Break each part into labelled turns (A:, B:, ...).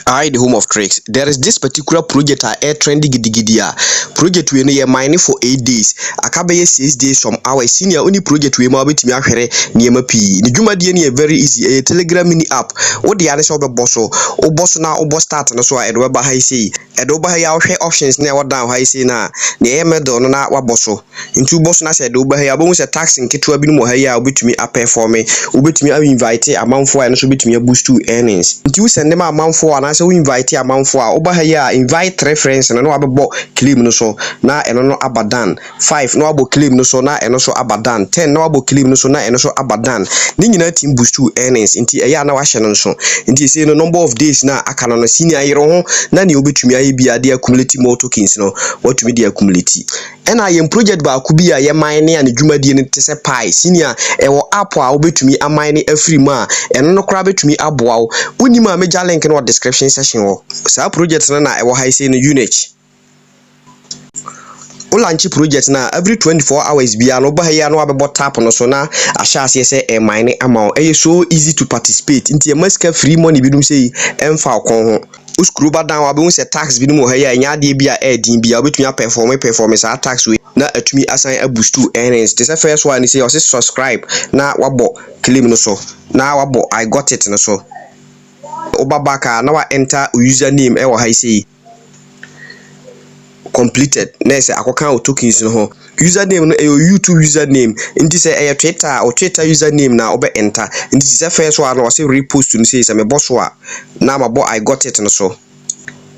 A: I the home of tricks. There is this particular project air trendy gidigidia. Project we no mining for 8 days. Akabe 6 days from our senior only project we ma betimi ahwere niema pi. Ni dwumadie ne very easy. A Telegram mini app. What the answer be bosso. O boss na o boss start no so e do ba ha sei. E do ba ha ya hwe options na e down ha sei na. Na e medo no na wa bosso. Into boss na se do ba ha ya bo se tax nketo abi no mo ha ya obetumi perform. Obetumi invite amanfo a no so betumi boost to earnings. Into we send them amanfo na so we invite amanfo a oba ha ya invite 3 friends no abebo claim no so na eno no abadan 5 no abo claim no so na eno so abadan 10 no abo claim no so na eno so abadan ni nyina team boost to earnings nti eya na wa hye no so nti say no number of days na aka no senior ayero ho na ne obetumi aye bia de accumulate more tokens no watumi de accumulate ena yem project ba ku bia ye mine ne dwumadie ne tese pi senior ewo app a obetumi amine afiri ma eno no kra betumi aboa wo unima meja link no description section wo sa project na ewo ha say no Unich launch project na every 24 hours bia no ba ya no abebo tap no so na ahya ase say e mine amount so easy to participate nti e maska free money bi dum say emfa kon ho uskuru ba dan wa be say tax bi dum ho ya nya de bia din bia obetumi perform sa tax we na atumi assign a boost to earnings this first one say you subscribe na wabo claim no so na wabo I got it no so obabaka na wa enter username e wo ha say completed next akokan o tokens no ho username no YouTube username nti say Twitter or Twitter username na obe enter nti say first one no say repost no say me boss wa na mabo I got it no so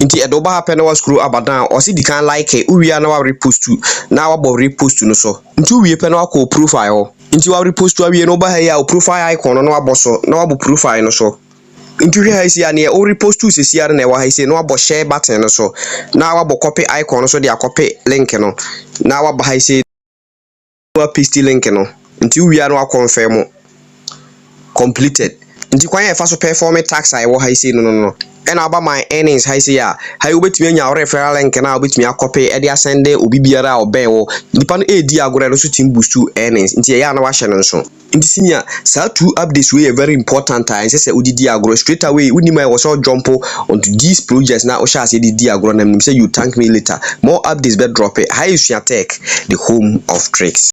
A: nti edo ba happen na scroll abadan o say di kan like uwia na wa repost to na wa bo repost no so nti uwie pe na wa ko profile nti wa repost to awie no ba ha ya profile icon no wa boso na wa bo profile no so into here I see an o repost to see na wa ha say no abo share button no so na wa bo copy icon so dia copy link no na wa ba ha say wa paste link no nti we are no confirm completed nti kwan e fa so perform tax I wa ha say no and about my earnings ha say ya ha obetumi anya referral link na obetumi copy e dia send obi biara obe wo nipa no edi agora no so team boost to earnings nti ya na wa hye no so nti senior sa two updates we very important and say udidi agro straight away unima e was all jump onto these projects na o sha say didi agro na say you thank me later more updates be drop it high tech the home of tricks.